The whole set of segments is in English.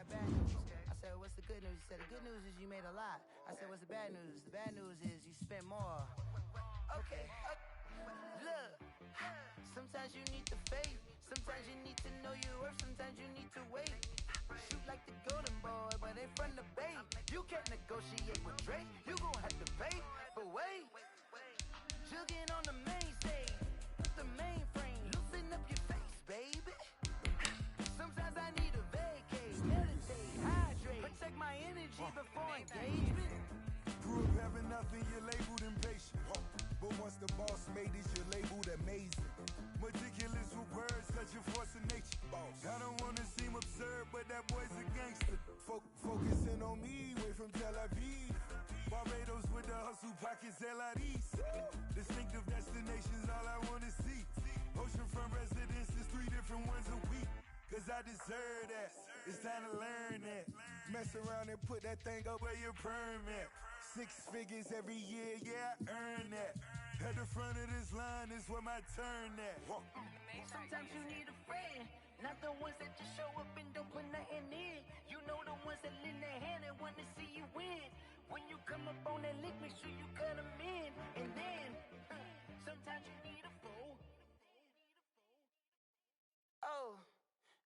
got bad news. I said, what's the good news? He said, the good news is you made a lot. I said, what's the bad news? The bad news is you spent more. Okay. Look, sometimes you need to fade. Sometimes you need to know your worth. Sometimes you need to wait. Shoot like the golden boy, but they from the bay. You can't negotiate with Drake. You gon' have to pay. But wait, jugging on the main stage, the mainframe, loosen up your face, baby. Sometimes I need a vacate, meditate, hydrate, protect my energy before engagement. Grew up having nothing, you're labeled impatient. But once the boss made it, you're labeled amazing. Meticulous with words, such a force of nature. I don't wanna seem absurd, but that boy's a gangster. Focusing on me, way from Tel Aviv. Barbados with the hustle pockets, LIDs. Distinctive destinations, all I wanna see. Oceanfront residences, 3 different ones a week. Cause I deserve that, it's time to learn that. Mess around and put that thing up where your perm at. 6 figures every year, yeah, I earn that. At the front of this line is where my turn at. Sometimes you need a friend, not the ones that just show up and don't put nothing in. You know the ones that lend their hand and want to see you win. When you come up on that lick, make sure you cut them in. And then, sometimes you need a fool. Oh,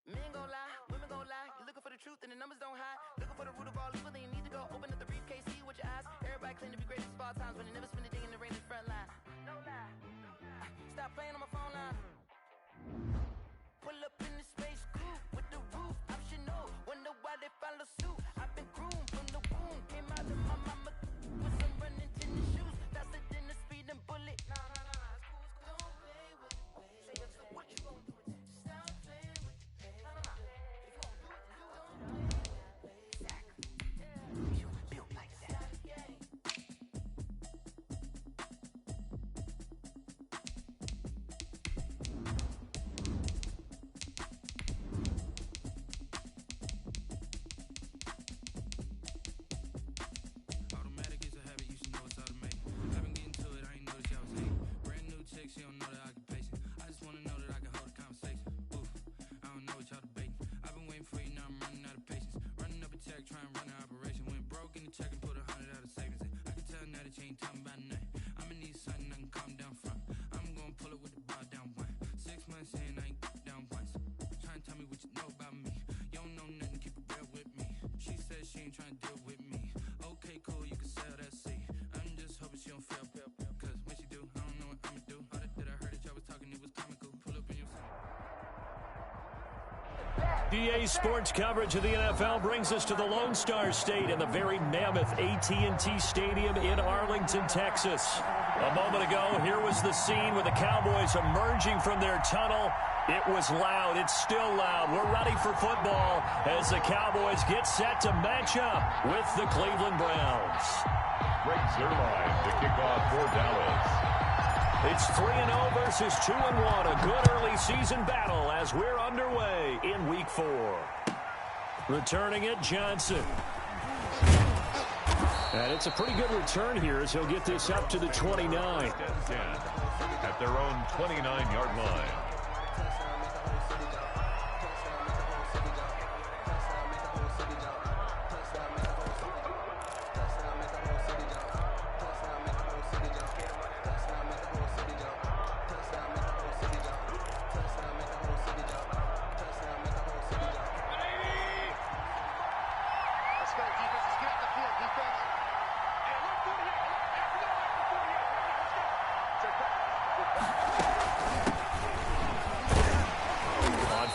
men gon' lie, women gon' lie. You're looking for the truth and the numbers don't hide. Looking for the root of all evil, then you need to go open up the briefcase, see with your eyes. Everybody claim to be greatest of all times, but they never spend a day in the rain in the front line. No lie. Stop playing on my phone line. Pull up in the space coupe with the roof optional. Wonder why they follow suit. I've been groomed from the womb. Came out of my mama with some running tennis shoes. Faster than the speeding bullet. Nah, don't play with the pain. Say what you gon' do? Stop playing with the pain. If you gon' do it, then don't play with the pain. Exactly. You was built like that. She don't know the occupation. I just wanna know that I can hold a conversation. Oof, I don't know what y'all debating. I've been waiting for you, now I'm running out of patience. Running up a check, trying to run an operation. Went broke in the check and put 100 out of savings in. I can tell now that you ain't talking about nothing. I'ma need something I can calm down from. I'm gonna pull it with the bar down one. 6 months in, I ain't down once. Trying to tell me what you know about me. You don't know nothing, keep it real with me. She says she ain't trying to deal with me. Okay, cool, you can sell that seat. I'm just hoping she don't fail. Cause when she do, I don't know what I'ma do. That I heard that y'all was talking, it was comical. Pull up in your DA Sports coverage of the NFL brings us to the Lone Star State in the very mammoth AT&T Stadium in Arlington, Texas. A moment ago, here was the scene with the Cowboys emerging from their tunnel. It was loud. It's still loud. We're ready for football as the Cowboys get set to match up with the Cleveland Browns. Greg Zuerlein to kick off for Dallas. It's 3-0 versus 2-1, a good early season battle as we're underway in Week 4. Returning it, Johnson. And it's a pretty good return here as he'll get this up to the 29. At their own 29-yard line.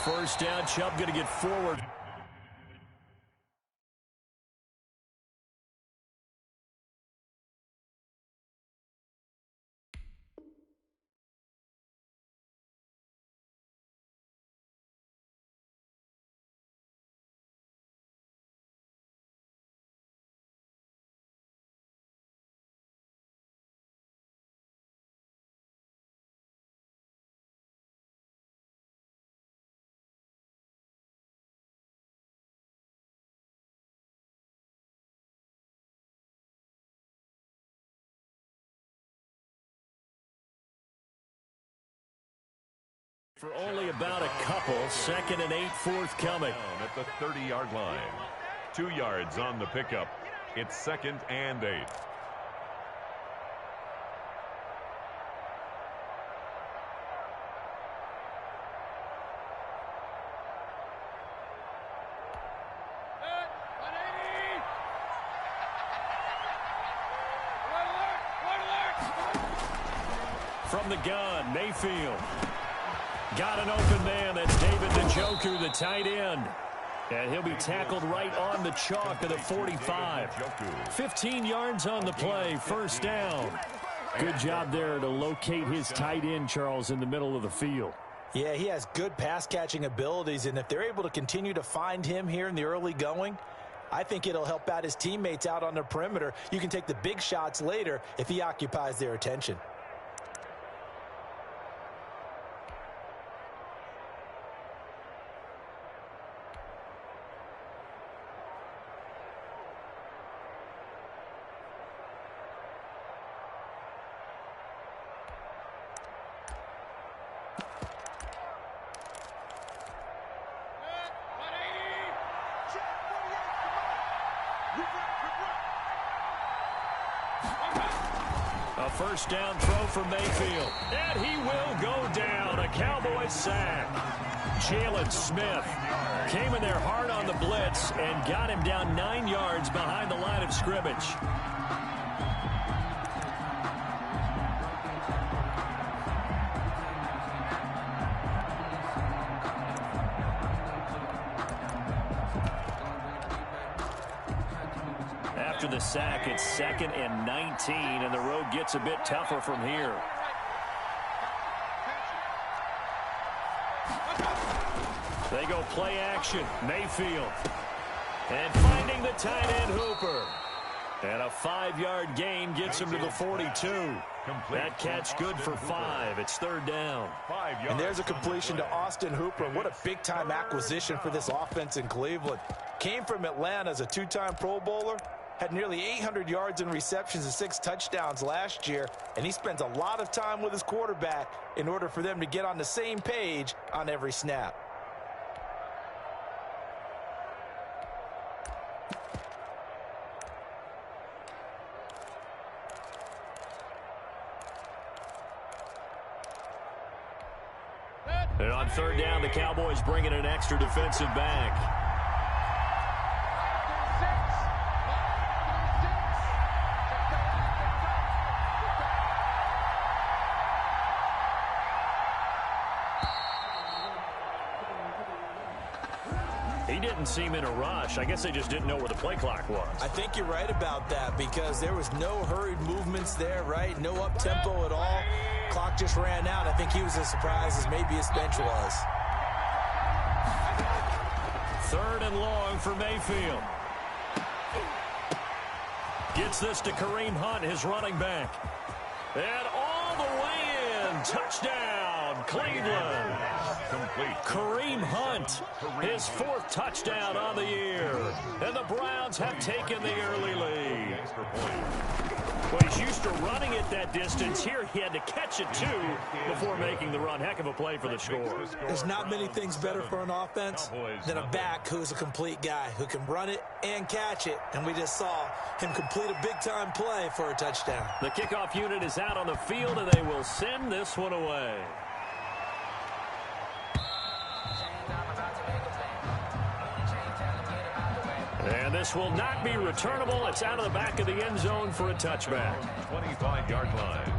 First down, Chubb going to get forward. For only about a couple, 2nd and 8 forthcoming. At the 30-yard line. 2 yards on the pickup. It's 2nd and 8. From the gun, Mayfield. Got an open man. That's David Njoku, the tight end. And he'll be tackled right on the chalk of the 45. 15 yards on the play, first down. Good job there to locate his tight end, Charles, in the middle of the field. Yeah, he has good pass-catching abilities, and if they're able to continue to find him here in the early going, I think it'll help out his teammates out on the perimeter. You can take the big shots later if he occupies their attention. A first down throw for Mayfield. And he will go down. A Cowboys sack. Jalen Smith came in there hard on the blitz and got him down 9 yards behind the line of scrimmage. After the sack, it's 2nd and 19, and the road gets a bit tougher from here. They go play action. Mayfield. And finding the tight end Hooper. And a 5-yard gain gets him to the 42. That catch good for 5. It's 3rd down. And there's a completion to Austin Hooper. What a big-time acquisition for this offense in Cleveland. Came from Atlanta as a 2-time Pro Bowler. Had nearly 800 yards in receptions and 6 touchdowns last year. And he spent a lot of time with his quarterback in order for them to get on the same page on every snap. And on 3rd down, the Cowboys bring in an extra defensive back. He didn't seem in a rush. I guess they just didn't know where the play clock was. I think you're right about that because there was no hurried movements there, right? No up-tempo at all. Clock just ran out. I think he was as surprised as maybe his bench was. 3rd and long for Mayfield. Gets this to Kareem Hunt, his running back. And all the way in. Touchdown, Cleveland. Complete. Kareem Hunt, his 4th touchdown on the year. And the Browns have taken the early lead. Well, he's used to running it that distance. Here he had to catch it, too, before making the run. Heck of a play for the score. There's not many things better for an offense than a back who's a complete guy who can run it and catch it. And we just saw him complete a big-time play for a touchdown. The kickoff unit is out on the field, and they will send this one away. And this will not be returnable. It's out of the back of the end zone for a touchback. 25-yard line.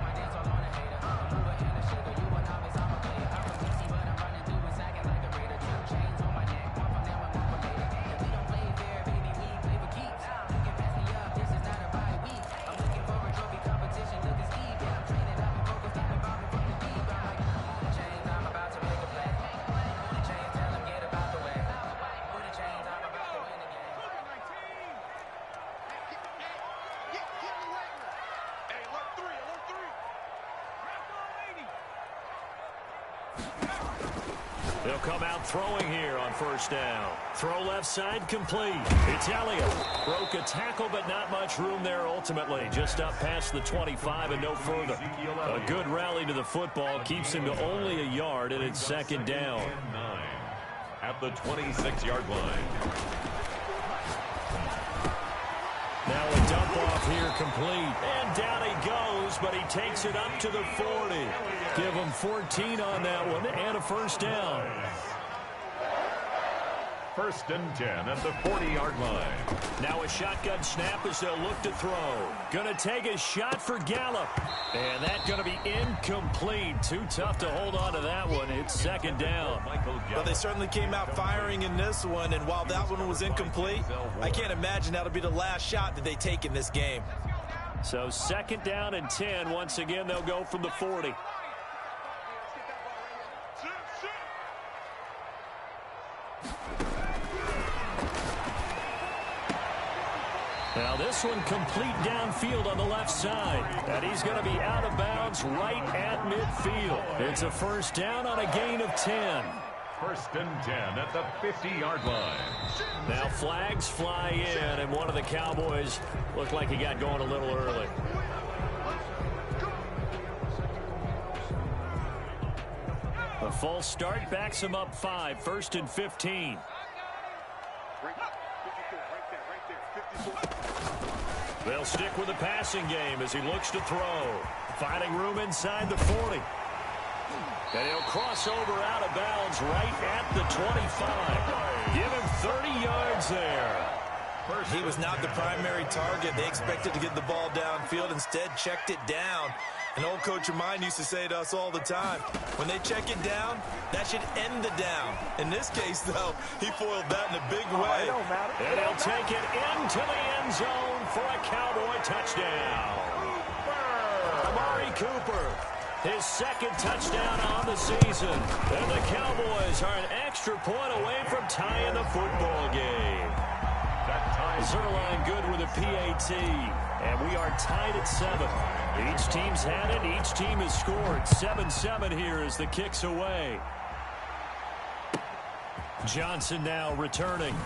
They'll come out throwing here on first down. Throw left side complete. It's Elliott. Broke a tackle, but not much room there ultimately. Just up past the 25 and no further. A good rally to the football keeps him to only a yard, and it's second down. At the 26-yard line. Now a dump off here complete. And down he goes, but he takes it up to the 40. Give him 14 on that one and a first down. First and 10 at the 40-yard line. Now a shotgun snap as they'll look to throw. Going to take a shot for Gallup. And that's going to be incomplete. Too tough to hold on to that one. It's second down. Well, they certainly came out firing in this one, and while that one was incomplete, I can't imagine that'll be the last shot that they take in this game. So second down and 10. Once again, they'll go from the 40. Now this one complete downfield on the left side. And he's going to be out of bounds right at midfield. It's a first down on a gain of 10. First and 10 at the 50-yard line. Now flags fly in, and one of the Cowboys looked like he got going a little early. A false start backs him up 5. First and 15. They'll stick with the passing game as he looks to throw. Finding room inside the 40. And he'll cross over out of bounds right at the 25. Give him 30 yards there. He was not the primary target. They expected to get the ball downfield. Instead, checked it down. An old coach of mine used to say to us all the time, when they check it down, that should end the down. In this case, though, he foiled that in a big way. And he'll take it into the end zone for a Cowboy touchdown. Amari Cooper, his second touchdown on the season. And the Cowboys are an extra point away from tying the football game. Zerline good with a PAT. And we are tied at 7. Each team's had it. Each team has scored. 7-7 here as the kick's away. Johnson now returning.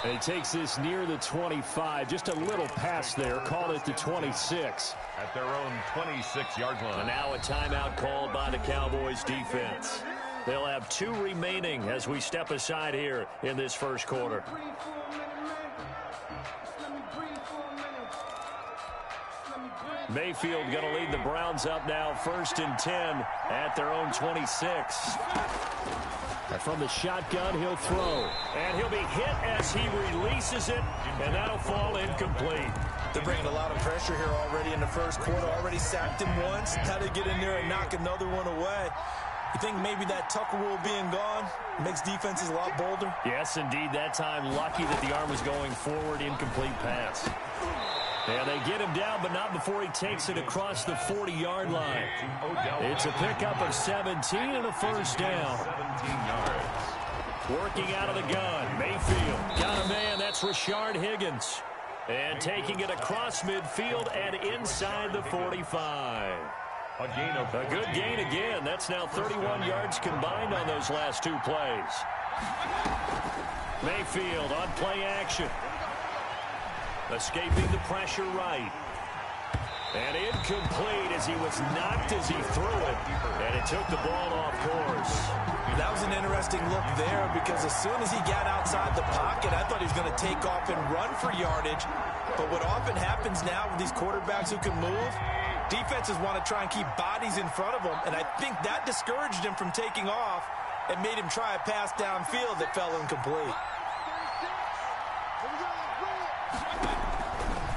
And he takes this near the 25. Just a little pass there. Called it the 26. At their own 26-yard line. And now a timeout called by the Cowboys defense. They'll have 2 remaining as we step aside here in this first quarter. Mayfield going to lead the Browns up now, first and 10 at their own 26. And from the shotgun, he'll throw. And he'll be hit as he releases it, and that'll fall incomplete. They're bringing a lot of pressure here already in the first quarter. Already sacked him once. Now to get in there and knock another one away. You think maybe that Tucker rule being gone makes defenses a lot bolder? Yes, indeed. That time, lucky that the arm was going forward. Incomplete pass. And they get him down, but not before he takes it across the 40-yard line. It's a pickup of 17 and a first down. 17 yards. Working out of the gun. Mayfield got a man. That's Rashard Higgins. And taking it across midfield and inside the 45. A good gain again. That's now 31 yards combined on those last 2 plays. Mayfield on play action. Escaping the pressure right. And incomplete as he was knocked as he threw it. And it took the ball off course. That was an interesting look there because as soon as he got outside the pocket, I thought he was going to take off and run for yardage. But what often happens now with these quarterbacks who can move, defenses want to try and keep bodies in front of them. And I think that discouraged him from taking off and made him try a pass downfield that fell incomplete.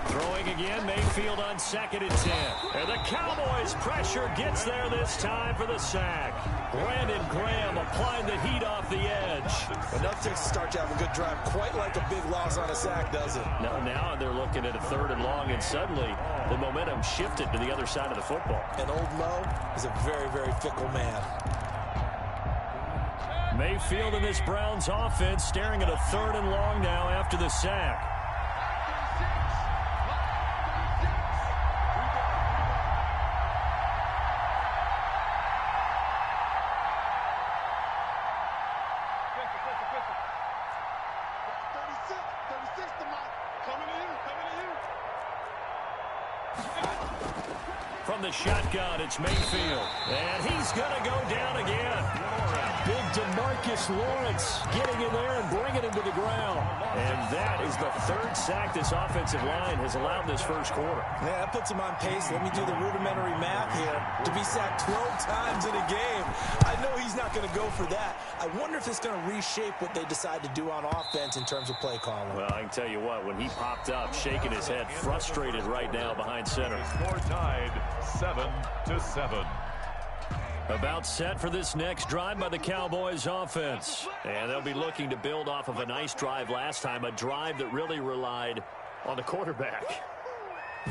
Throwing again, Mayfield on second and 10. And the Cowboys' pressure gets there this time for the sack. Brandon Graham applying the heat off the edge. Enough to start to have a good drive, quite like a big loss on a sack, does it? No, now they're looking at a 3rd and long, and suddenly the momentum shifted to the other side of the football. And old Mo is a very, very fickle man. Mayfield and this Browns offense staring at a 3rd and long now after the sack. From the shotgun, it's Mayfield. And he's going to go down again. Big DeMarcus Lawrence getting in there and bringing him to the ground. And that is the third sack this offensive line has allowed this first quarter. Yeah, that puts him on pace. Let me do the rudimentary math here. To be sacked 12 times in a game, I know he's not going to go for that. I wonder if it's going to reshape what they decide to do on offense in terms of play calling. Well, I can tell you what, when he popped up, shaking his head, frustrated right now behind center. Score tied 7-7. About set for this next drive by the Cowboys offense. And they'll be looking to build off of a nice drive last time, a drive that really relied on the quarterback.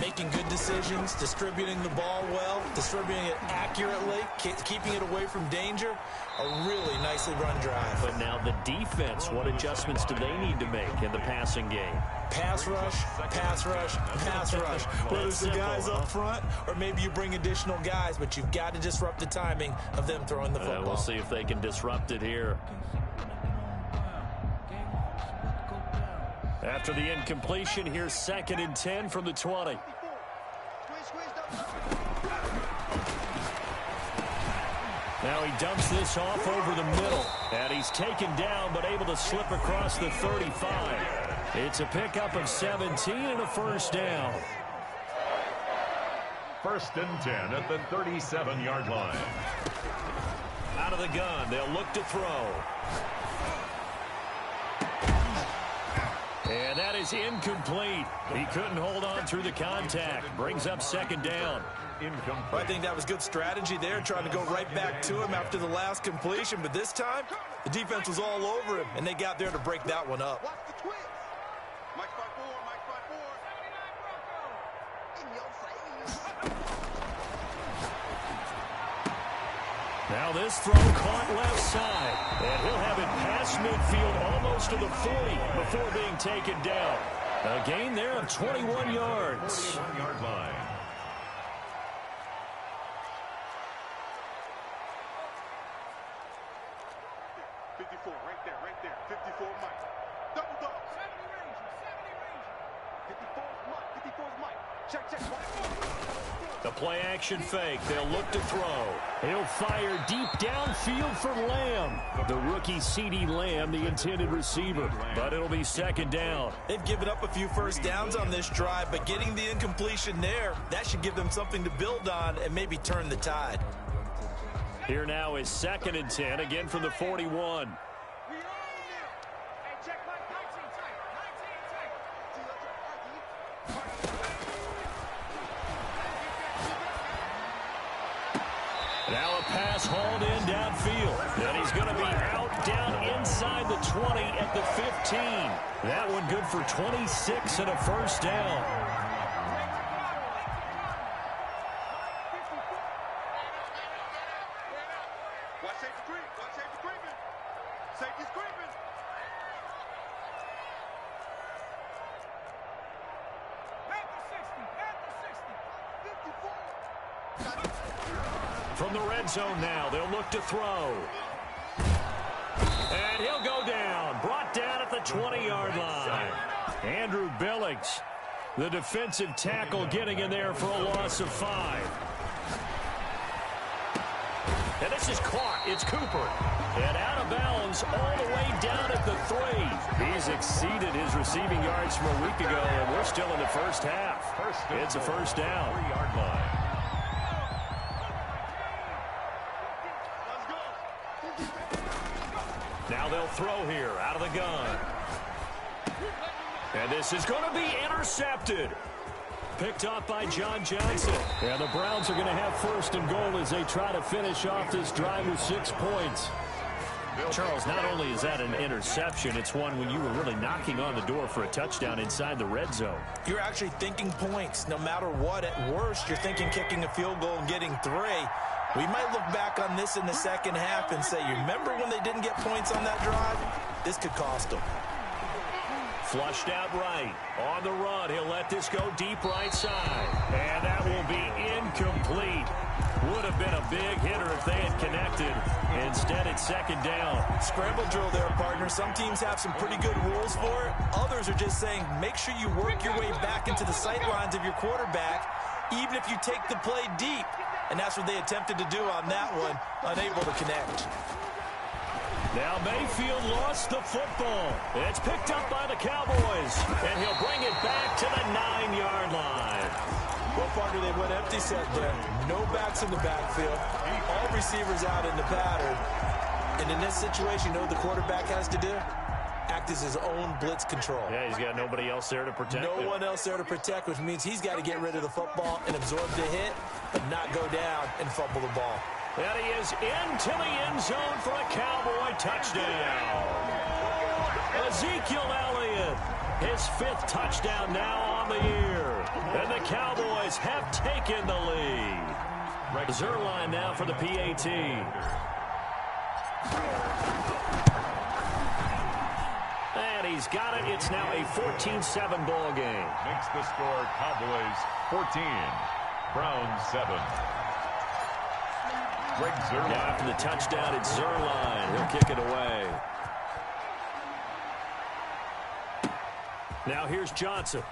Making good decisions, distributing the ball well, distributing it accurately, keeping it away from danger. A really nicely run drive. But now the defense, what adjustments do they need to make in the passing game? Pass rush, pass rush, pass rush. Whether it's the guys up front or maybe you bring additional guys, but you've got to disrupt the timing of them throwing the football. We'll see if they can disrupt it here. After the incompletion, here's 2nd and 10 from the 20. Now he dumps this off over the middle. And he's taken down, but able to slip across the 35. It's a pickup of 17 and a first down. 1st and 10 at the 37-yard line. Out of the gun, they'll look to throw. And that is incomplete. He couldn't hold on through the contact. Brings up 2nd down. I think that was good strategy there, trying to go right back to him after the last completion. But this time, the defense was all over him, and they got there to break that one up. Now this throw caught left side. And he'll have it past midfield almost to the 40 before being taken down. A gain there of 21 yards. 21-yard line. Right there. 54 Mike. Double dog. 70 Ranger. 54's Mike. 54's Mike. Check. The play action fake. They'll look to throw. He'll fire deep downfield for Lamb. The rookie CeeDee Lamb, the intended receiver. But it'll be 2nd down. They've given up a few first downs on this drive, but getting the incompletion there, that should give them something to build on and maybe turn the tide. Here now is 2nd and 10, again from the 41. Now a pass hauled in downfield. And he's going to be out down inside the 20 at the 15. That one good for 26 and a first down. Safety's creeping. From the red zone now, they'll look to throw. And he'll go down. Brought down at the 20-yard line. Andrew Billings, the defensive tackle, getting in there for a loss of 5. And this is caught. It's Cooper. And out of bounds all the way down at the 3. He's exceeded his receiving yards from a week ago, and we're still in the first half. It's a first down. 3-yard line. Now they'll throw here out of the gun. And this is going to be intercepted. Picked off by John Johnson. And the Browns are going to have 1st and goal as they try to finish off this drive with 6 points. Charles, not only is that an interception, it's one when you were really knocking on the door for a touchdown inside the red zone. You're actually thinking points. No matter what, at worst, you're thinking kicking a field goal and getting 3. We might look back on this in the second half and say, you remember when they didn't get points on that drive? This could cost them. Flushed out right. On the run, he'll let this go deep right side. And that will be incomplete. Would have been a big hitter if they had connected. Instead, it's second down. Scramble drill there, partner. Some teams have some pretty good rules for it. Others are just saying, make sure you work your way back into the sight lines of your quarterback, even if you take the play deep. And that's what they attempted to do on that one, unable to connect. Now Mayfield lost the football. It's picked up by the Cowboys, and he'll bring it back to the 9-yard line. Well, partner, they went empty set there. No backs in the backfield. All receivers out in the pattern. And in this situation, you know what the quarterback has to do? Act as his own blitz control. Yeah, he's got nobody else there to protect him. No one else there to protect, which means he's got to get rid of the football and absorb the hit, but not go down and fumble the ball. And he is into the end zone for a Cowboy touchdown. Ezekiel Elliott, his 5th touchdown now on the year. And the Cowboys have taken the lead. Zerline now for the PAT. And he's got it. It's now a 14-7 ball game. Makes the score Cowboys 14, Browns 7. Greg Zerline. Now after the touchdown, it's Zerline. He'll kick it away. Now here's Johnson.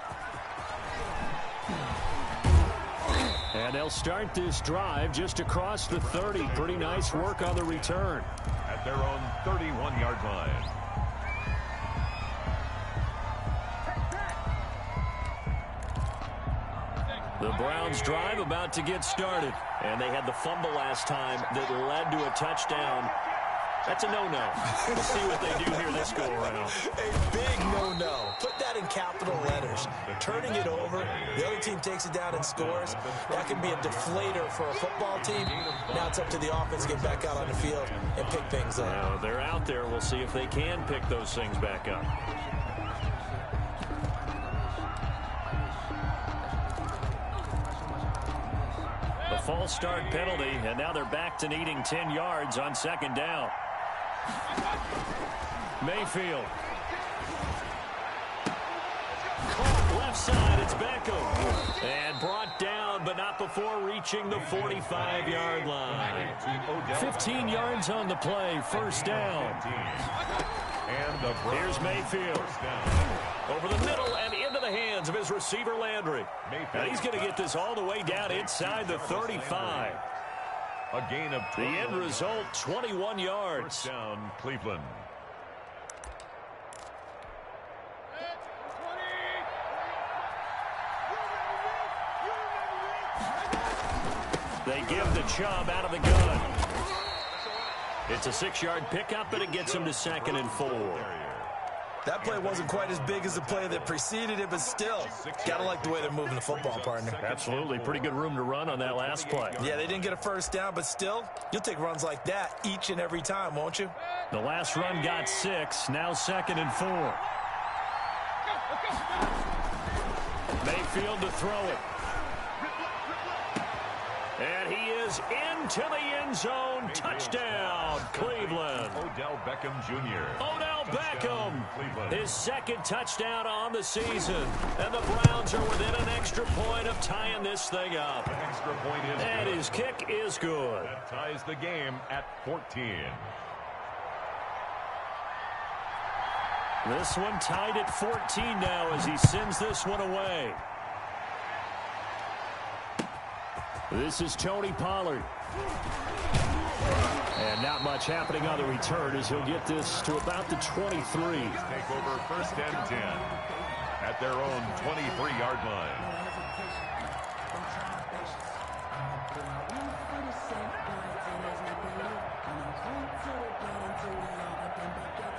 And they'll start this drive just across the 30. Pretty nice work on the return. At their own 31-yard line. The Browns drive about to get started. And they had the fumble last time that led to a touchdown. That's a no-no. We'll see what they do here this go-around. A big no-no. Put that in capital letters. Turning it over, the other team takes it down and scores. That can be a deflator for a football team. Now it's up to the offense to get back out on the field and pick things up. Now, they're out there. We'll see if they can pick those things back up. The false start penalty, and now they're back to needing 10 yards on second down. Mayfield. Caught left side, it's Beckham. And brought down, but not before reaching the 45-yard line. 15 yards on the play, first down. Here's Mayfield. Over the middle and into the hands of his receiver, Landry. Now he's going to get this all the way down inside the 35. A gain of 12. The end result, 21 yards. First down, Cleveland. They give the Chubb out of the gun. It's a 6-yard pickup, but it gets him to 2nd and 4. That play wasn't quite as big as the play that preceded it, but still, got to like the way they're moving the football, partner. Absolutely. Pretty good room to run on that last play. Yeah, they didn't get a first down, but still, you'll take runs like that each and every time, won't you? The last run got 6, now 2nd and 4. Mayfield to throw it. And he is into the end zone. Touchdown, Cleveland. Odell Beckham Jr. Odell Beckham, his 2nd touchdown on the season. And the Browns are within an extra point of tying this thing up. An extra point is and good. His kick is good. That ties the game at 14. This one tied at 14 now as he sends this one away. This is Tony Pollard. And not much happening on the return as he'll get this to about the 23. Take over 1st and 10 at their own 23-yard line.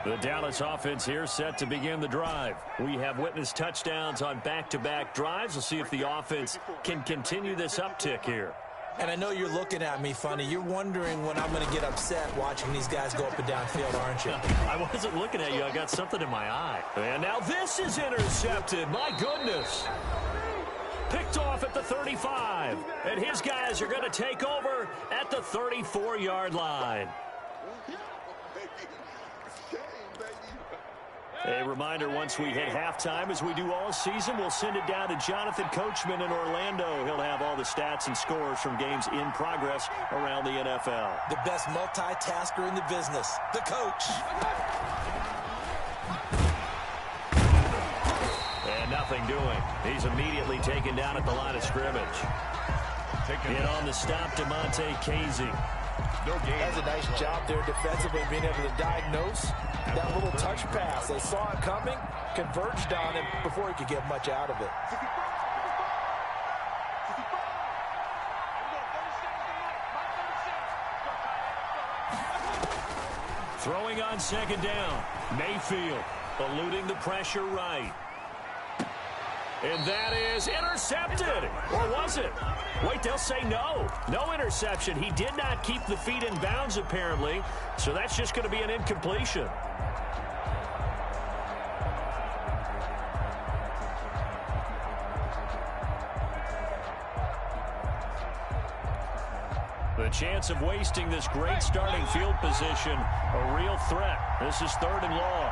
The Dallas offense here set to begin the drive. We have witnessed touchdowns on back-to-back drives. We'll see if the offense can continue this uptick here. And I know you're looking at me funny. You're wondering when I'm going to get upset watching these guys go up and down field, aren't you? I wasn't looking at you. I got something in my eye. And now this is intercepted. My goodness. Picked off at the 35. And his guys are going to take over at the 34-yard line. A reminder, once we hit halftime, as we do all season, we'll send it down to Jonathan Coachman in Orlando. He'll have all the stats and scores from games in progress around the NFL. The best multitasker in the business, the coach. And nothing doing. He's immediately taken down at the line of scrimmage. In on the stop, DeMonte Casey. That's a nice job there defensively, being able to diagnose that little touch pass. They saw it coming, converged on him before he could get much out of it. Throwing on second down. Mayfield eluding the pressure right. And that is intercepted. Or was it? Wait, they'll say no. No interception. He did not keep the feet in bounds, apparently. So that's just going to be an incompletion. The chance of wasting this great starting field position, a real threat. This is 3rd and long.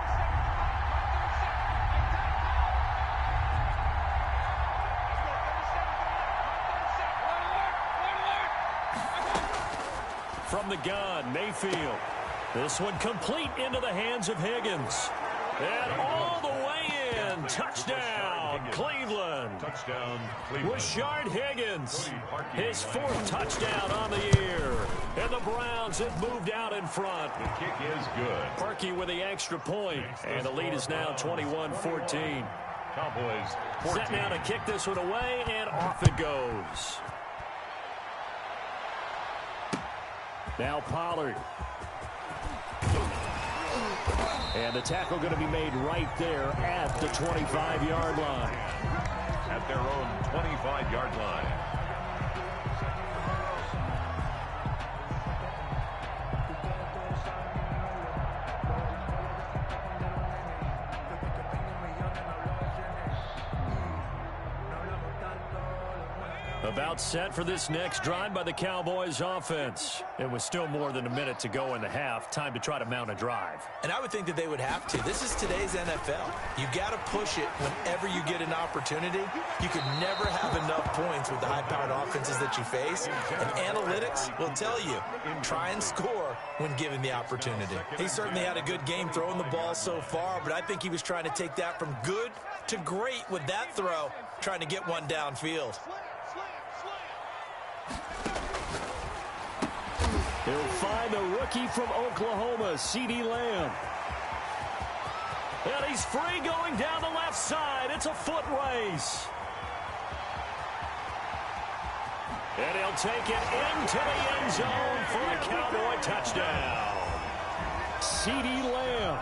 From the gun, Mayfield. This one complete into the hands of Higgins. And all the way in. Touchdown, Cleveland. Touchdown, Cleveland. Rashard Higgins, his 4th touchdown on the year. And the Browns have moved out in front. The kick is good. Parkey with the extra point. And the lead is now 21-14. Cowboys 14. Set now to kick this one away, and off it goes. Now Pollard. And the tackle going to be made right there at the 25-yard line. At their own 25-yard line. About set for this next drive by the Cowboys offense. It was still more than a minute to go in the half. Time to try to mount a drive. And I would think that they would have to. This is today's NFL. You got to push it whenever you get an opportunity. You could never have enough points with the high-powered offenses that you face. And analytics will tell you, try and score when given the opportunity. He certainly had a good game throwing the ball so far, but I think he was trying to take that from good to great with that throw, trying to get one downfield. He'll find the rookie from Oklahoma, CeeDee Lamb. And he's free going down the left side. It's a foot race. And he'll take it into the end zone for a Cowboy touchdown. CeeDee Lamb,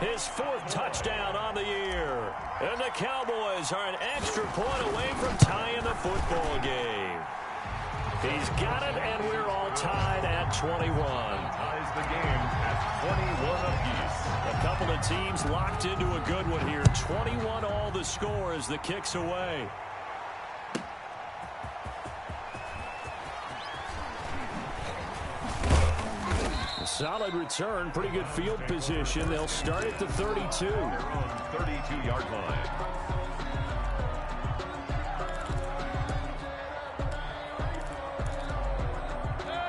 his 4th touchdown on the year. And the Cowboys are an extra point away from tying the football game. He's got it, and we're all tied at 21. Ties the game at 21 apiece. A couple of teams locked into a good one here. 21 all the score as the kick's away. A solid return, pretty good field position. They'll start at the 32. They're on 32-yard line.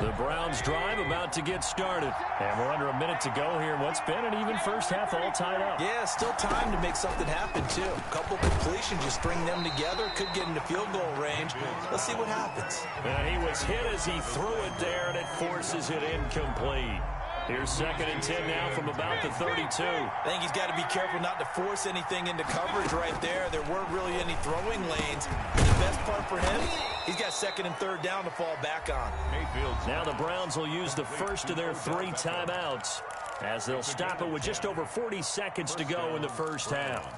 The Browns drive about to get started. And we're under a minute to go here. What's been an even first half, all tied up. Yeah, still time to make something happen, too. A couple completions, just string them together. Could get into field goal range. Let's see what happens. And he was hit as he threw it there, and it forces it incomplete. Here's 2nd and 10 now from about the 32. I think he's got to be careful not to force anything into coverage right there. There weren't really any throwing lanes. The best part for him, he's got 2nd and 3rd down to fall back on. Now the Browns will use the first of their 3 timeouts as they'll stop it with just over 40 seconds to go in the first half.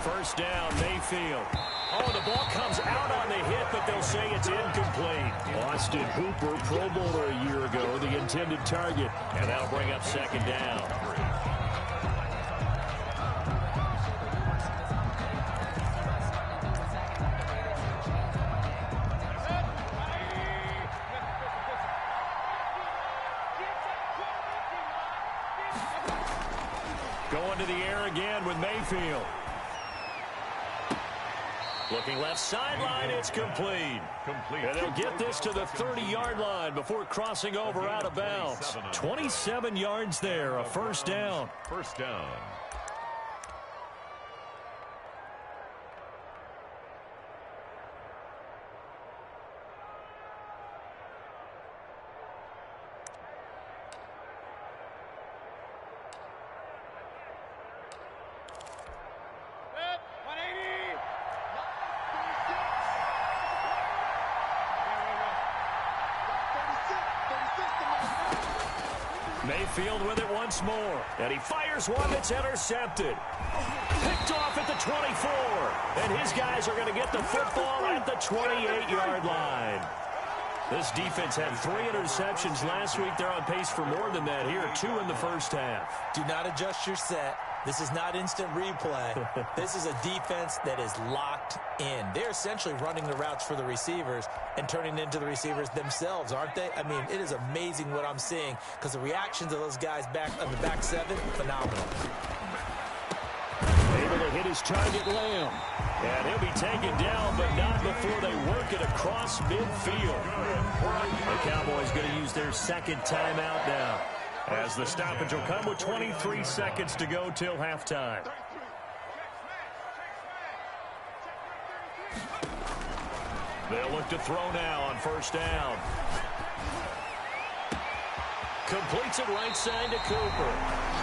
First down, Mayfield. Oh, the ball comes out on the hit, but they'll say it's incomplete. Austin Hooper, Pro Bowler a year ago, the intended target. And that'll bring up 2nd down. Going to the air again with Mayfield. Looking left sideline, it's complete. And they'll get this to the 30-yard line before crossing over out of bounds. 27 yards there, a first down. First down. Mayfield with it once more. And he fires one that's intercepted. Picked off at the 24. And his guys are going to get the football at the 28-yard line. This defense had 3 interceptions last week. They're on pace for more than that here. 2 in the first half. Do not adjust your set. This is not instant replay. This is a defense that is locked in. They're essentially running the routes for the receivers and turning into the receivers themselves, aren't they? I mean, it is amazing what I'm seeing because the reactions of those guys back on the back 7, phenomenal. Able to hit his target, Lamb. And he'll be taken down, but not before they work it across midfield. The Cowboys going to use their second timeout now, as the stoppage will come with 23 seconds to go till halftime. They'll look to throw now on first down. Completes it right side to Cooper.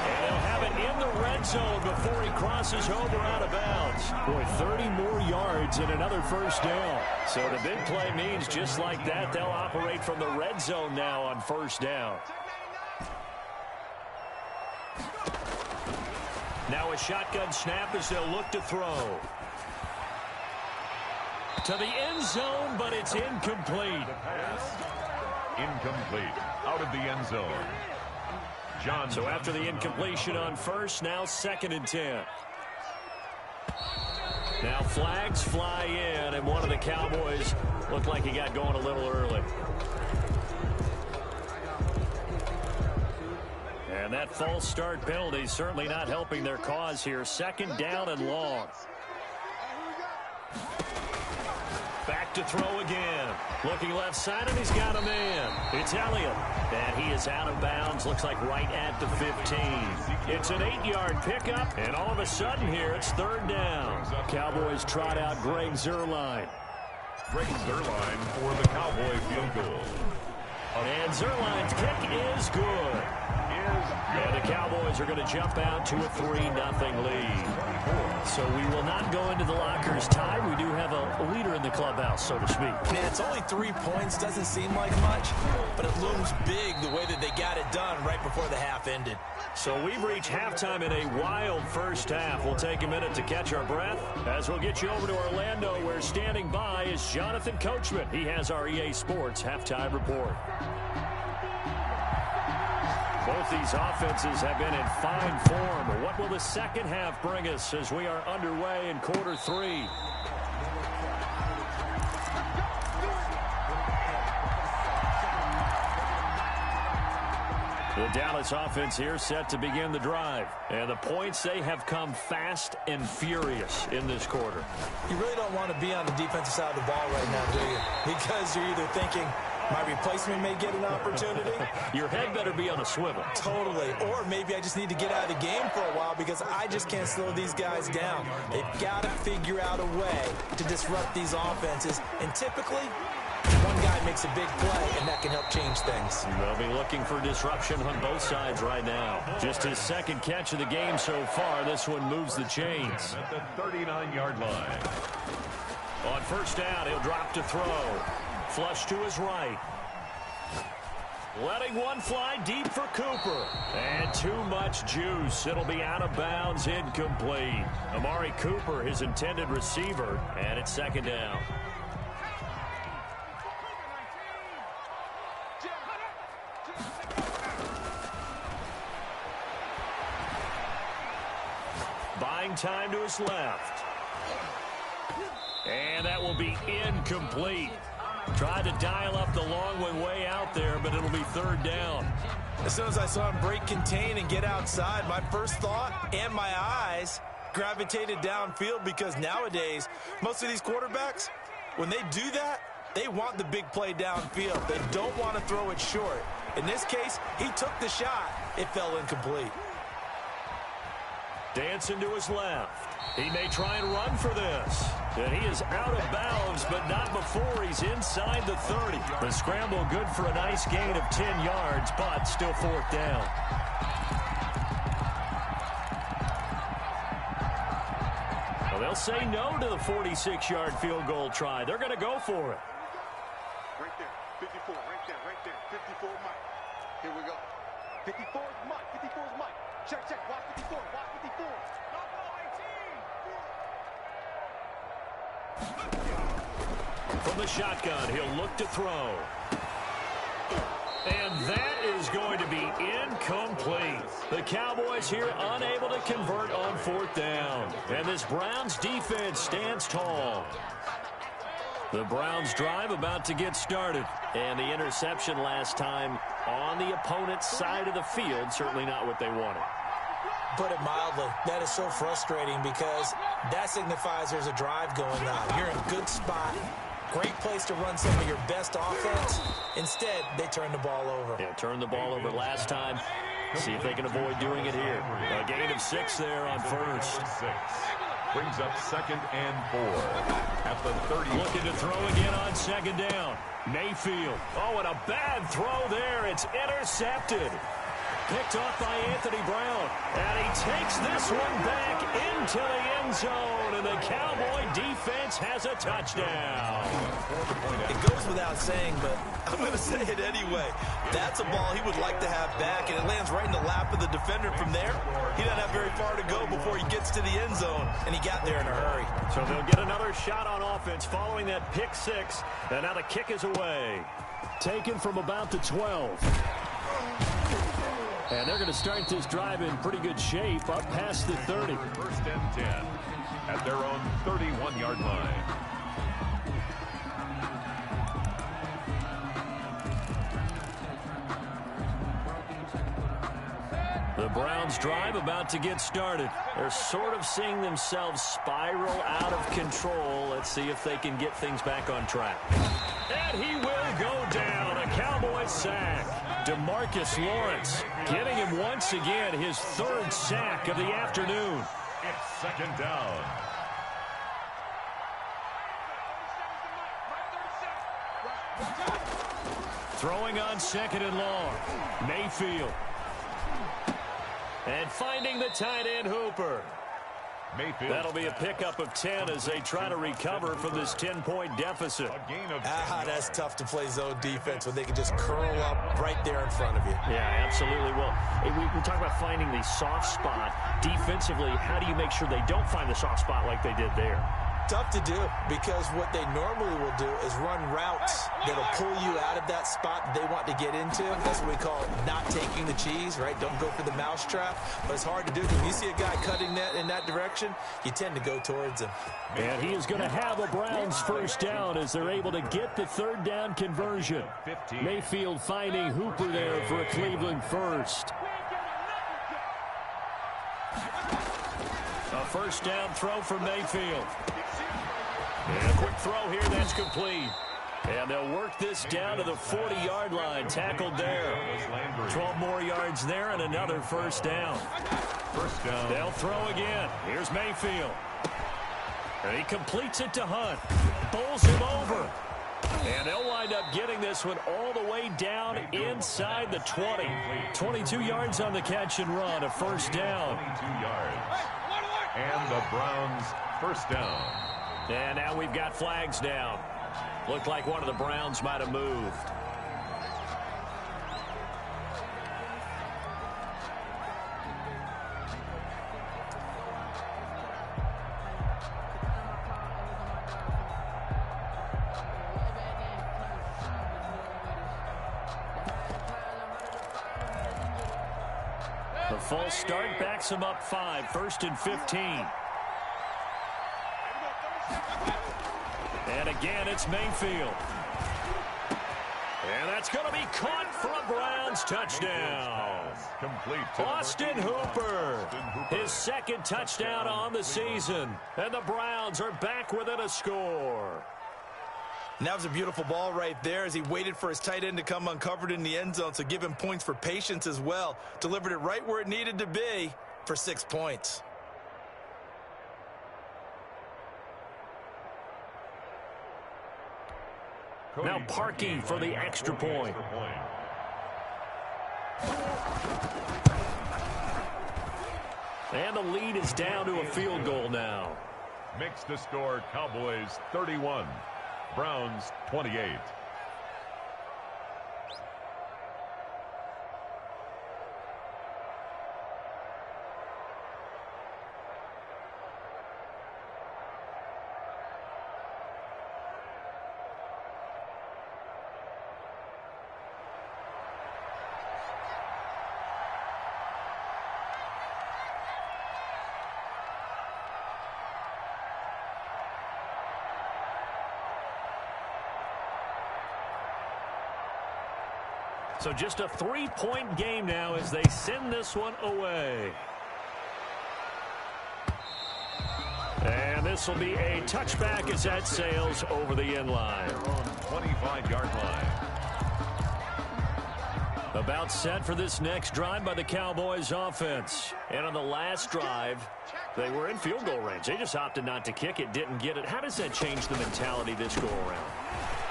And they'll have it in the red zone before he crosses over out of bounds. Boy, 30 more yards and another first down. So the big play means just like that, they'll operate from the red zone now on first down. Now a shotgun snap as they'll look to throw. To the end zone, but it's incomplete. Incomplete. Out of the end zone. John. So after the incompletion on first, now 2nd and 10. Now flags fly in, and one of the Cowboys looked like he got going a little early. And that false start penalty certainly not helping their cause here. 2nd down and long. Back to throw again. Looking left side, and he's got a man. It's Elliott. And he is out of bounds. Looks like right at the 15. It's an 8-yard pickup, and all of a sudden here, it's 3rd down. Cowboys trot out Greg Zuerlein. Greg Zuerlein for the Cowboy field goal. And Zerline's kick is good. And the Cowboys are going to jump out to a 3-0 lead. So we will not go into the lockers tied. We do have a leader in the clubhouse, so to speak. Yeah, it's only 3 points. Doesn't seem like much, but it looms big the way that they got it done right before the half ended. So we've reached halftime in a wild first half. We'll take a minute to catch our breath as we'll get you over to Orlando, where standing by is Jonathan Coachman. He has our EA Sports halftime report. Both these offenses have been in fine form. What will the second half bring us as we are underway in quarter 3? The Dallas offense here set to begin the drive. And the points, they have come fast and furious in this quarter. You really don't want to be on the defensive side of the ball right now, do you? Because you're either thinking, my replacement may get an opportunity. Your head better be on a swivel. Totally. Or maybe I just need to get out of the game for a while because I just can't slow these guys down. They've got to figure out a way to disrupt these offenses. And typically, one guy makes a big play, and that can help change things. They'll be looking for disruption on both sides right now. Just his 2nd catch of the game so far. This one moves the chains. At the 39-yard line. On first down, he'll drop to throw. Flush to his right. Letting one fly deep for Cooper. And too much juice. It'll be out of bounds, incomplete. Amari Cooper, his intended receiver, and it's 2nd down. Buying time to his left. And that will be incomplete. Tried to dial up the long one way out there, but it'll be 3rd down. As soon as I saw him break contain and get outside, my first thought and my eyes gravitated downfield, because nowadays, most of these quarterbacks, when they do that, they want the big play downfield. They don't want to throw it short. In this case, he took the shot. It fell incomplete. Dancing to his left. He may try and run for this. And he is out of bounds, but not before he's inside the 30. The scramble good for a nice gain of 10 yards, but still fourth down. Well, they'll say no to the 46-yard field goal try. They're going to go for it. Right there, 54, right there, 54 Mike. Here we go. 54 is Mike, 54 is Mike. Check, watch 54, watch 54. From the shotgun, he'll look to throw. And that is going to be incomplete. The Cowboys here unable to convert on fourth down. And this Browns defense stands tall. The Browns drive about to get started. And the interception last time on the opponent's side of the field, certainly not what they wanted. Put it mildly, that is so frustrating, because that signifies there's a drive going on. You're in a good spot. Great place to run some of your best offense. Instead, they turn the ball over. Yeah, turned the ball over last time. See if they can avoid doing it here. A gain of 6 there on first. Brings up 2nd and 4 at the 30. Looking to throw again on 2nd down. Mayfield. Oh, and a bad throw there. It's intercepted. Picked off by Anthony Brown. And he takes this one back into the end zone. And the Cowboy defense has a touchdown. It goes without saying, but I'm going to say it anyway. That's a ball he would like to have back, and it lands right in the lap of the defender from there. He doesn't have very far to go before he gets to the end zone, and he got there in a hurry. So they'll get another shot on offense following that pick 6. And now the kick is away. Taken from about the 12. And they're going to start this drive in pretty good shape, up past the 30. 1st and 10 at their own 31-yard line. The Browns drive about to get started. They're sort of seeing themselves spiral out of control. Let's see if they can get things back on track. And he will go down. A Cowboy sack. DeMarcus Lawrence getting him once again his 3rd sack of the afternoon. It's 2nd down. Throwing on 2nd and long. Mayfield. And finding the tight end Hooper. Mayfield. That'll be a pickup of 10 as they try to recover from this 10-point deficit. A gain of That's tough to play zone defense when they can just curl up right there in front of you. Yeah, absolutely. Well, we talk about finding the soft spot. Defensively, how do you make sure they don't find the soft spot like they did there? Tough to do, because what they normally will do is run routes that'll pull you out of that spot that they want to get into. That's what we call not taking the cheese, right? Don't go for the mousetrap. But it's hard to do. When you see a guy cutting that in that direction, you tend to go towards him. And he is going to have a Browns 1st down as they're able to get the 3rd down conversion. Mayfield finding Hooper there for a Cleveland 1st. A 1st down throw for Mayfield. And a quick throw here, that's complete. And they'll work this down to the 40-yard line, tackled there. 12 more yards there and another 1st down. 1st down. They'll throw again. Here's Mayfield. And he completes it to Hunt. Bowls him over. And they'll wind up getting this one all the way down inside the 20. 22 yards on the catch and run, a 1st down. 22 yards. And the Browns 1st down. And now we've got flags down. Looked like one of the Browns might have moved. The false start backs him up 5, 1st and 15. And again, it's Mayfield. And that's going to be caught for a Browns touchdown. Complete Austin Hooper, his second touchdown on the season. And the Browns are back within a score. And that was a beautiful ball right there as he waited for his tight end to come uncovered in the end zone, so give him points for patience as well. Delivered it right where it needed to be for 6 points. Now Parkey for the extra point. And the lead is down to a field goal now. Makes the score Cowboys 31, Browns 28. So just a 3-point game now as they send this one away. And this will be a touchback as that sails over the end line. 25-yard line. About set for this next drive by the Cowboys offense. And on the last drive, they were in field goal range. They just opted not to kick it, didn't get it. How does that change the mentality this go around?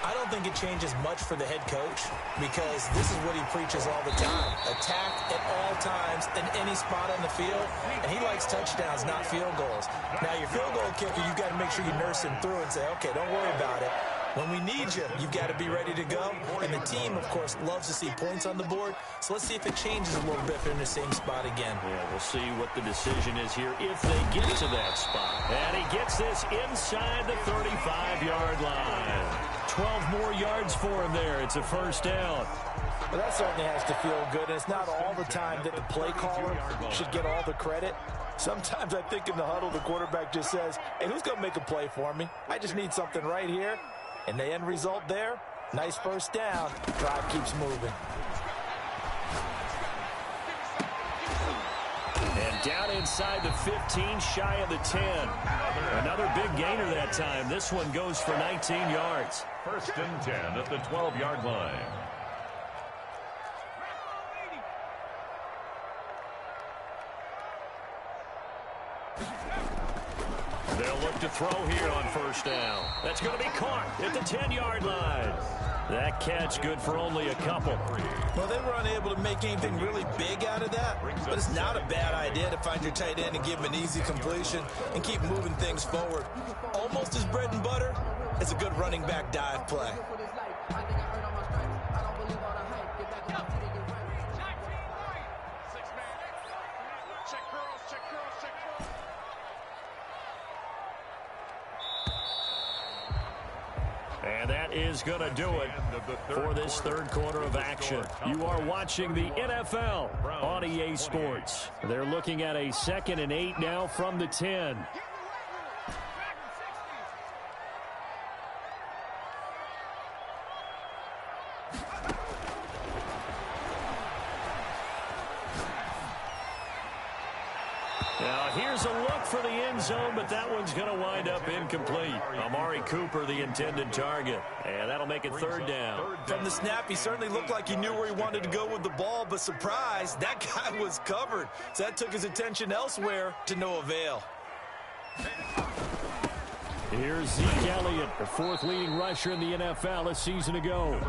I don't think it changes much for the head coach because this is what he preaches all the time. Attack at all times in any spot on the field, and he likes touchdowns, not field goals. Now, your field goal kicker, you've got to make sure you nurse him through and say, okay, don't worry about it. When we need you, you've got to be ready to go. And the team, of course, loves to see points on the board. So let's see if it changes a little bit if they're in the same spot again. Yeah, we'll see what the decision is here if they get to that spot. And he gets this inside the 35-yard line. 12 more yards for him there. It's a first down. Well, that certainly has to feel good. And it's not all the time that the play caller should get all the credit. Sometimes I think in the huddle, the quarterback just says, hey, who's going to make a play for me? I just need something right here. And the end result there, nice first down. Drive keeps moving. And down inside the 15, shy of the 10. Another big gainer that time. This one goes for 19 yards. First and 10 at the 12-yard line. They'll look to throw here on first down. That's going to be caught at the 10-yard line. That catch good for only a couple. Well, they were unable to make anything really big out of that, but it's not a bad idea to find your tight end and give him an easy completion and keep moving things forward. Almost his bread and butter is a good running back dive play. And that is going to do it for this third quarter of action. You are watching the NFL on EA Sports. They're looking at a 2nd and 8 now from the 10. Now, here's a look for the end zone, but that one's going to wind up incomplete. Amari Cooper, the intended target. And that'll make it third down. From the snap, he certainly looked like he knew where he wanted to go with the ball, but surprise, that guy was covered. So that took his attention elsewhere to no avail. Here's Zeke Elliott, the 4th leading rusher in the NFL a season ago.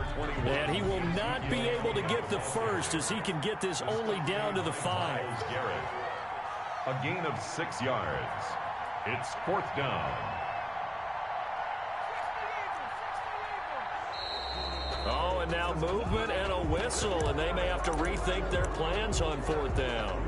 And he will not be able to get the first as he can get this only down to the 5. A gain of 6 yards. It's 4th down. Oh, and now movement and a whistle, and they may have to rethink their plans on 4th down.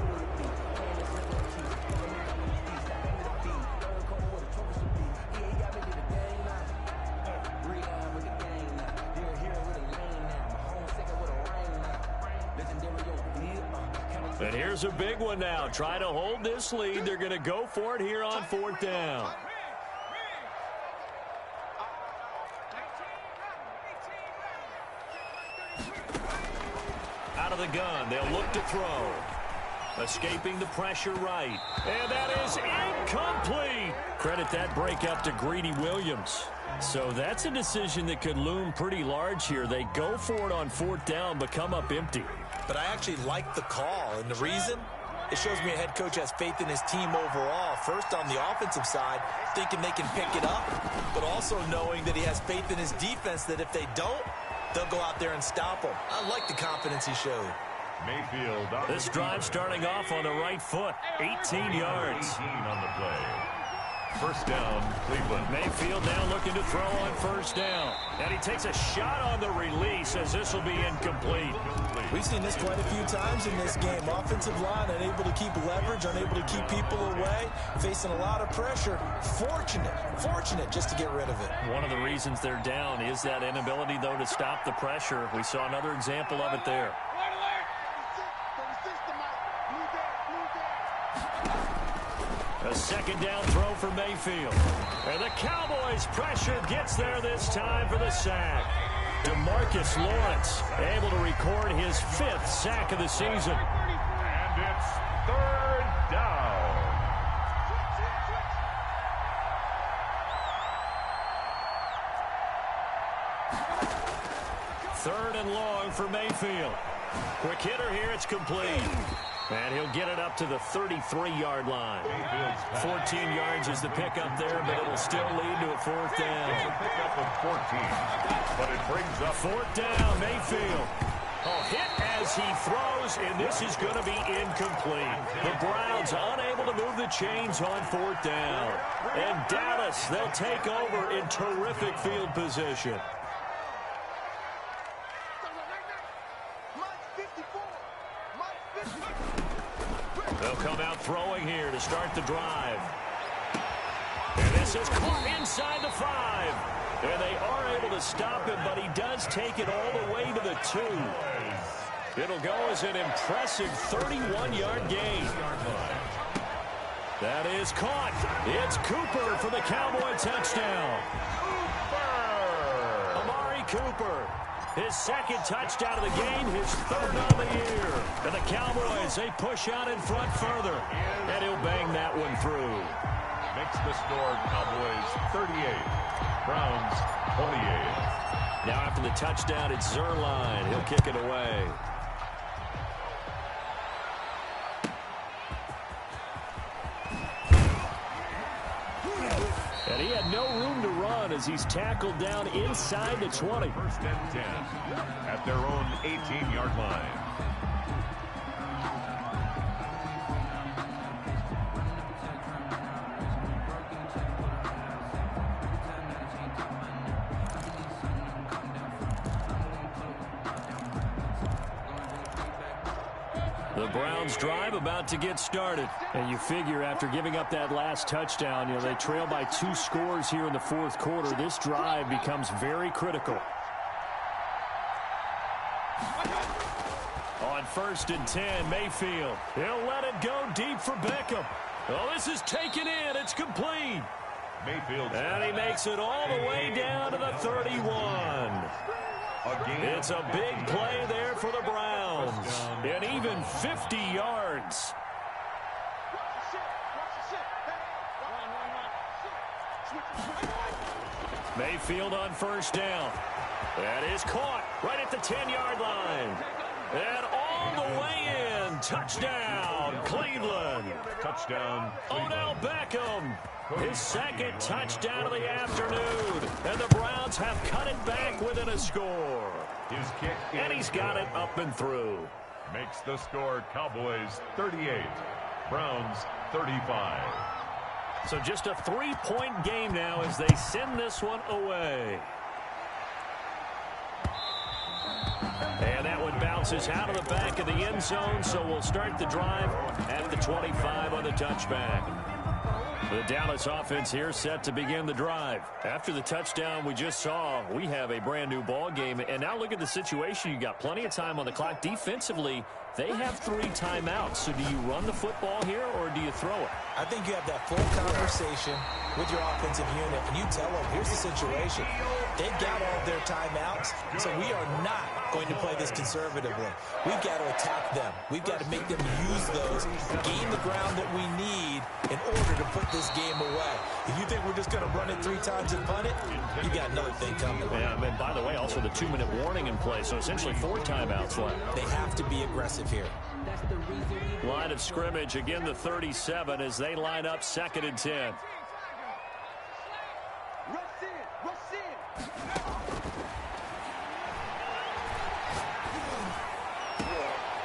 And here's a big one now. Try to hold this lead. They're going to go for it here on 4th down. Out of the gun, they'll look to throw. Escaping the pressure right. And that is incomplete. Credit that break up to Greedy Williams. So that's a decision that could loom pretty large here. They go for it on 4th down, but come up empty. But I actually like the call, and the reason? It shows me a head coach has faith in his team overall. First, on the offensive side, thinking they can pick it up, but also knowing that he has faith in his defense that if they don't, they'll go out there and stop them. I like the confidence he showed. Mayfield. This drive starting off on the right foot. 18 yards. 18 on the play. First down, Cleveland. Mayfield now looking to throw on 1st down. And he takes a shot on the release as this will be incomplete. We've seen this quite a few times in this game. Offensive line unable to keep leverage, unable to keep people away, facing a lot of pressure. Fortunate just to get rid of it. One of the reasons they're down is that inability, though, to stop the pressure. We saw another example of it there. A 2nd down throw for Mayfield. And the Cowboys' pressure gets there this time for the sack. DeMarcus Lawrence able to record his 5th sack of the season. And it's 3rd down. Third and long for Mayfield. Quick hitter here, it's complete. And he'll get it up to the 33-yard line. 14 yards is the pickup there, but it'll still lead to a 4th down. Pickup of 14, but it brings up 4th down, Mayfield. Hit as he throws, and this is going to be incomplete. The Browns unable to move the chains on 4th down. And Dallas, they'll take over in terrific field position. They'll come out throwing here to start the drive. And this is caught inside the 5. And they are able to stop him, but he does take it all the way to the 2. It'll go as an impressive 31-yard gain. That is caught. It's Cooper for the Cowboy touchdown. Amari Cooper. His 2nd touchdown of the game, his 3rd on the year. And the Cowboys, they push out in front further. And he'll bang that one through. Makes the score Cowboys 38, Browns 28. Now after the touchdown, it's Zerline. He'll kick it away. And he had no room to run as he's tackled down inside the 20. 1st and 10 at their own 18-yard line. The Browns drive about to get started. And you figure after giving up that last touchdown, they trail by 2 scores here in the 4th quarter. This drive becomes very critical. On 1st and 10, Mayfield. He'll let it go deep for Beckham. Oh, this is taken in. It's complete. Mayfield. And he makes it all the way down to the 31. It's a big play there for the Browns. And even 50 yards. Mayfield on 1st down. That is caught right at the 10-yard line. And all the way in. Touchdown, Cleveland. Touchdown, Odell Beckham. His 2nd touchdown of the afternoon. And the Browns have cut it back within a score. His kick and he's got it up and through. Makes the score Cowboys 38, Browns 35. So just a 3-point game now as they send this one away. And that one bounces out of the back of the end zone, so we'll start the drive at the 25 on the touchback. The Dallas offense here set to begin the drive. After the touchdown we just saw, we have a brand new ball game. And now look at the situation. You got plenty of time on the clock. Defensively, they have 3 timeouts. So do you run the football here or do you throw it? I think you have that full conversation with your offensive unit, and you tell them, here's the situation. They've got all of their timeouts, so we are not going to play this conservatively. We've got to attack them. We've got to make them use those, gain the ground that we need in order to put this game away. If you think we're just going to run it 3 times and punt it, you got another thing coming. Yeah, and by the way, also the 2-minute warning in play, so essentially 4 timeouts left. They have to be aggressive here. Line of scrimmage, again the 37 as they line up 2nd and 10.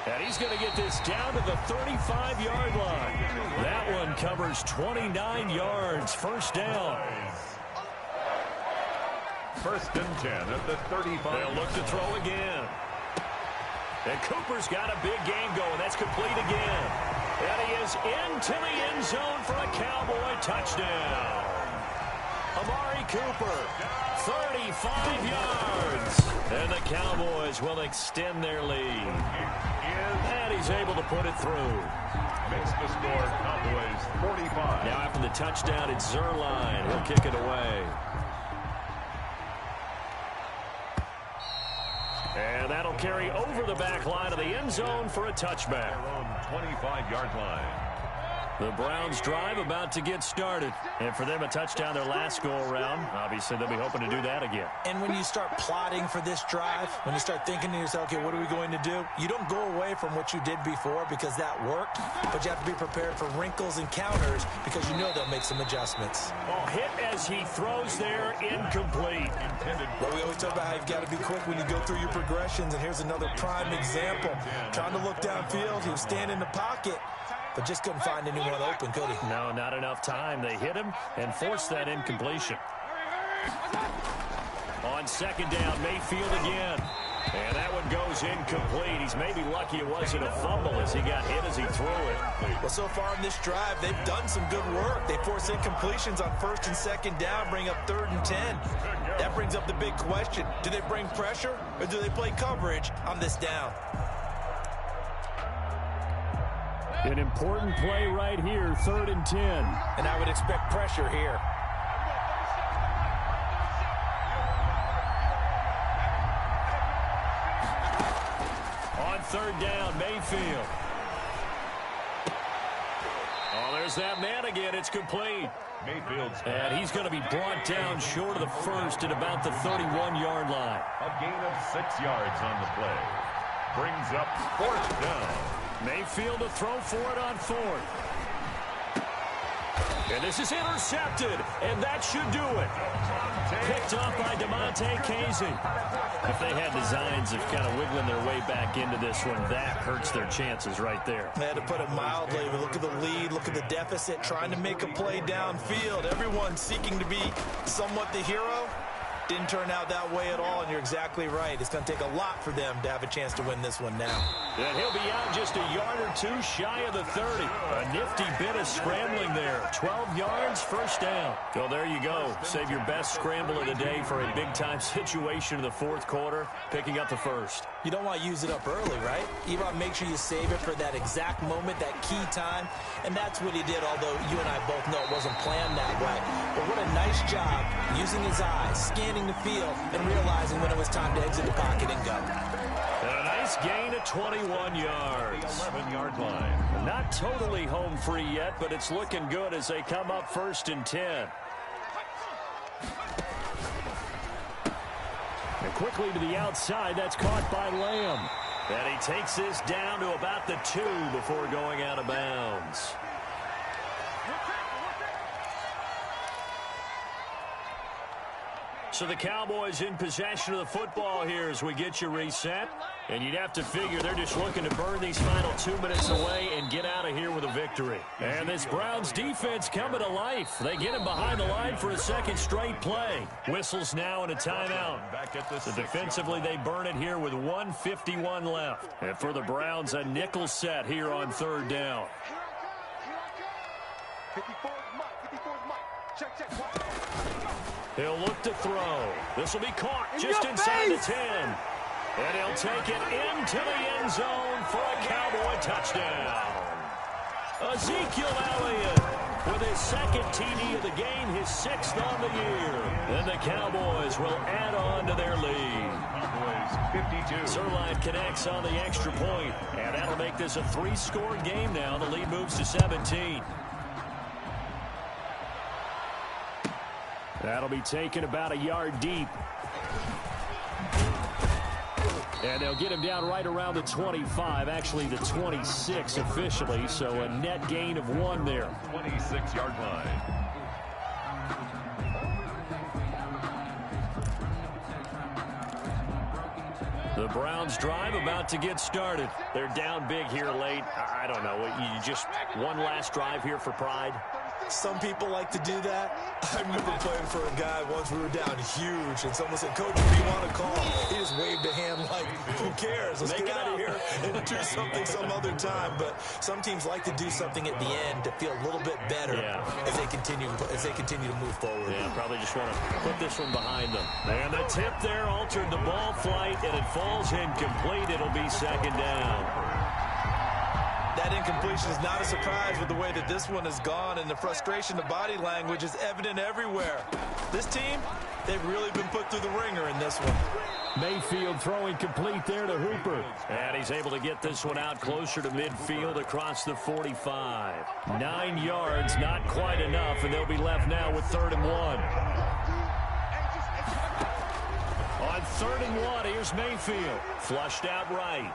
And he's going to get this down to the 35-yard line. That one covers 29 yards. First down. 1st and 10 at the 35. They'll look to throw again. And Cooper's got a big game going. That's complete again. And he is into the end zone for a Cowboy touchdown. Amari Cooper, 35 yards. And the Cowboys will extend their lead. And he's able to put it through. Makes the score Cowboys 45. Now after the touchdown, it's Zerline. He'll kick it away. And that'll carry over the back line of the end zone for a touchback. Their own 25-yard line. The Browns drive about to get started. And for them, a touchdown their last go-around. Obviously, they'll be hoping to do that again. And when you start plotting for this drive, when you start thinking to yourself, okay, what are we going to do? You don't go away from what you did before because that worked, but you have to be prepared for wrinkles and counters because you know they'll make some adjustments. Oh, hit as he throws there, incomplete. Well, we always talk about how you've got to be quick when you go through your progressions, and here's another prime example. Trying to look downfield, he was standing in the pocket, but just couldn't find anyone open, could he? No, not enough time. They hit him and forced that incompletion. On 2nd down, Mayfield again. And that one goes incomplete. He's maybe lucky it wasn't a fumble as he got hit as he threw it. Well, so far in this drive, they've done some good work. They force incompletions on 1st and 2nd down, bring up 3rd and 10. That brings up the big question. Do they bring pressure or do they play coverage on this down? An important play right here, 3rd and 10. And I would expect pressure here. On 3rd down, Mayfield. Oh, there's that man again. It's complete. Mayfield's And he's going to be brought down short of the first at about the 31-yard line. a gain of 6 yards on the play. Brings up 4th down. Mayfield to throw for it on 4th. And this is intercepted, and that should do it. Picked up by DeMonte Casey. If they had designs of kind of wiggling their way back into this one, that hurts their chances right there. They had to put it mildly. Look at the lead, look at the deficit, trying to make a play downfield. Everyone seeking to be somewhat the hero. Didn't turn out that way at all, and you're exactly right. It's going to take a lot for them to have a chance to win this one now. And he'll be out just a yard or two shy of the 30. A nifty bit of scrambling there. 12 yards, first down. So there you go. Save your best scramble of the day for a big-time situation in the 4th quarter, picking up the first. You don't want to use it up early, right? You want to make sure you save it for that exact moment, that key time. And that's what he did, although you and I both know it wasn't planned that way. But what a nice job using his eyes, scanning the field, and realizing when it was time to exit the pocket and go. And a nice gain of 21 yards. 11-yard line. Not totally home free yet, but it's looking good as they come up 1st and 10. And quickly to the outside, that's caught by Lamb. And he takes this down to about the 2 before going out of bounds. So the Cowboys in possession of the football here as we get you reset. And you'd have to figure they're just looking to burn these final 2 minutes away and get out of here with a victory. And this Browns defense coming to life. They get him behind the line for a 2nd straight play. Whistles now and a timeout. Back at the So defensively, they burn it here with 1:51 left. And for the Browns, a nickel set here on 3rd down. 54 Mike. Check. He'll look to throw. This will be caught just inside the 10. And he'll take it into the end zone for a Cowboy touchdown. Ezekiel Elliott with his second TD of the game, his 6th on the year. And the Cowboys will add on to their lead. Cowboys 52. Zerline connects on the extra point, and that'll make this a 3-score game now. The lead moves to 17. That'll be taken about a yard deep. And they'll get him down right around the 25, actually the 26 officially, so a net gain of 1 there. 26-yard line. The Browns drive about to get started. They're down big here late. I don't know. You just one last drive here for pride? Some people like to do that. I remember playing for a guy once. We were down huge, and someone said, "Coach, if you want to call," he just waved a hand like, "Who cares? Let's get out of here and do something some other time." But some teams like to do something at the end to feel a little bit better as they continue to move forward. Yeah, probably just want to put this one behind them. And the tip there altered the ball flight, and it falls incomplete. It'll be 2nd down. That incompletion is not a surprise with the way that this one has gone, and the frustration, the body language is evident everywhere. This team, they've really been put through the ringer in this one. Mayfield throwing complete there to Hooper. And he's able to get this one out closer to midfield across the 45. 9 yards, not quite enough, and they'll be left now with 3rd and 1. On 3rd and 1, here's Mayfield. Flushed out right.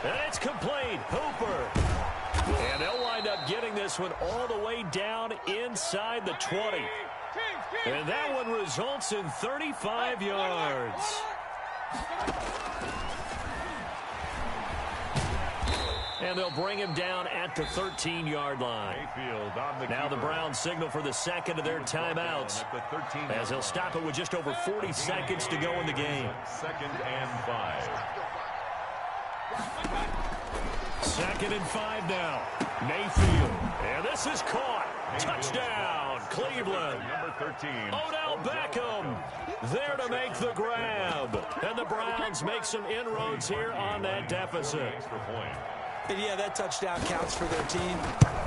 And it's complete. Hooper. And they'll wind up getting this one all the way down inside the 20. And that one results in 35 yards. And they'll bring him down at the 13-yard line. Now the Browns signal for the second of their timeouts, as they'll stop it with just over 40 seconds to go in the game. 2nd and 5. 2nd and 5 now. Mayfield. And this is caught. Touchdown, Cleveland. Number 13. Odell Beckham there to make the grab. And the Browns make some inroads here on that deficit. And yeah, that touchdown counts for their team,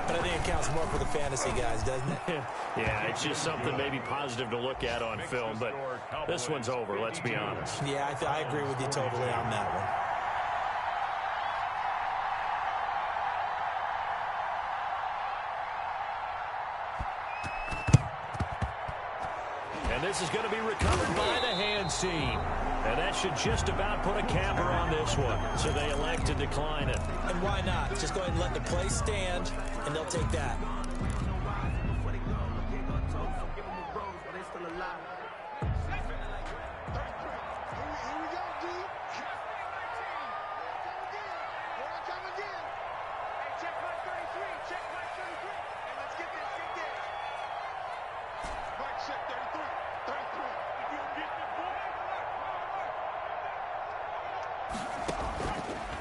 but I think it counts more for the fantasy guys, doesn't it? Yeah, it's just something maybe positive to look at on film, but this one's over, let's be honest. Yeah, I agree with you totally on that one. This is going to be recovered by the hands team. And that should just about put a capper on this one. So they elect to decline it. And why not? Just go ahead and let the play stand, and they'll take that.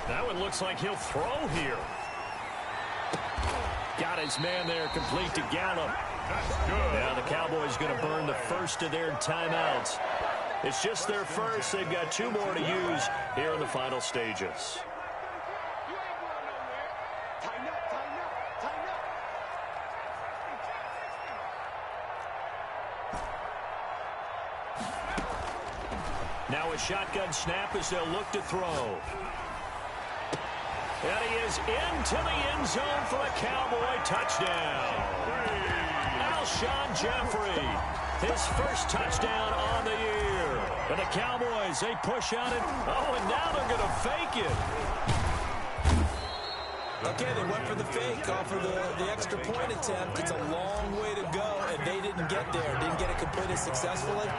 That one looks like he'll throw here. Got his man there, complete to Gallup. That's good. Now the Cowboys going to burn the first of their timeouts. It's just their first. They've got 2 more to use here in the final stages. Now a shotgun snap as they'll look to throw. And he is into the end zone for a Cowboy touchdown. Alshon Jeffrey, his first touchdown on the year. And the Cowboys, they push on it. Oh, and now they're going to fake it. Okay, they went for the fake off of the extra point attempt. It's a long way to go, and they didn't get there. Didn't get it completed successfully.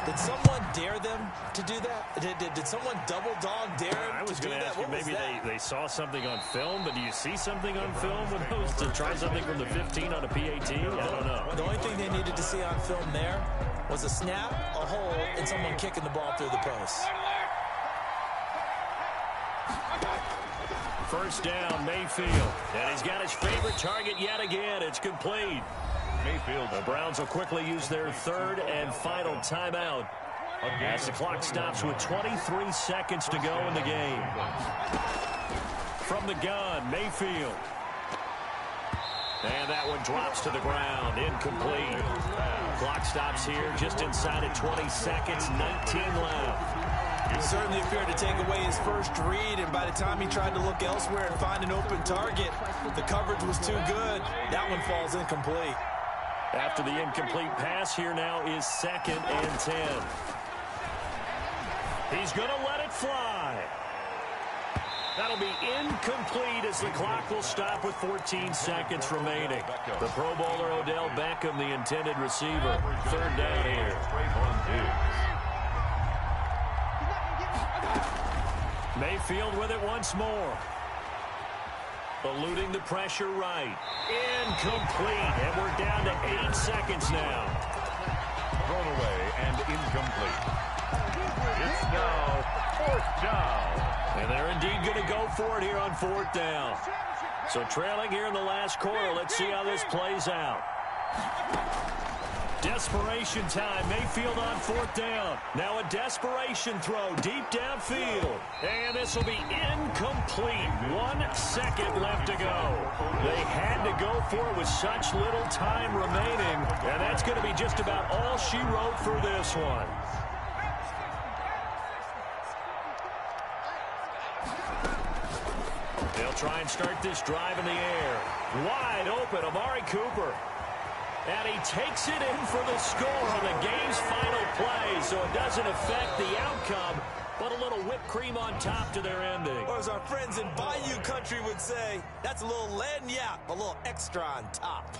Did someone dare them to do that? Did someone double dog dare them I was to do going to that? ask you, maybe they saw something on film, but do you see something on film with those to try something from the 15 on a PAT? I don't know. The only thing they needed to see on film there was a snap, a hold, and someone kicking the ball through the post. First down, Mayfield. And he's got his favorite target yet again. It's complete. Mayfield. The Browns will quickly use their 3rd and final timeout as the clock stops with 23 seconds to go in the game. From the gun, Mayfield. And that one drops to the ground. Incomplete. Clock stops here just inside of 20 seconds. 19 left. He certainly appeared to take away his first read, and by the time he tried to look elsewhere and find an open target, the coverage was too good. That one falls incomplete. After the incomplete pass, here now is 2nd and 10. He's going to let it fly. That'll be incomplete as the clock will stop with 14 seconds remaining. The Pro Bowler Odell Beckham, the intended receiver. 3rd down here. Mayfield with it once more. Eluding the pressure right. Incomplete. And we're down to 8 seconds now. Thrown away and incomplete. It's now 4th down. And they're indeed going to go for it here on 4th down. So trailing here in the last quarter. Let's see how this plays out. Desperation time. Mayfield on 4th down. Now a desperation throw deep downfield. And this will be incomplete. 1 second left to go. They had to go for it with such little time remaining. And that's going to be just about all she wrote for this one. They'll try and start this drive in the air. Wide open, Amari Cooper. And he takes it in for the score on the game's final play, so it doesn't affect the outcome, but a little whipped cream on top to their ending. Or as our friends in Bayou Country would say, that's a little lagniappe, a little extra on top.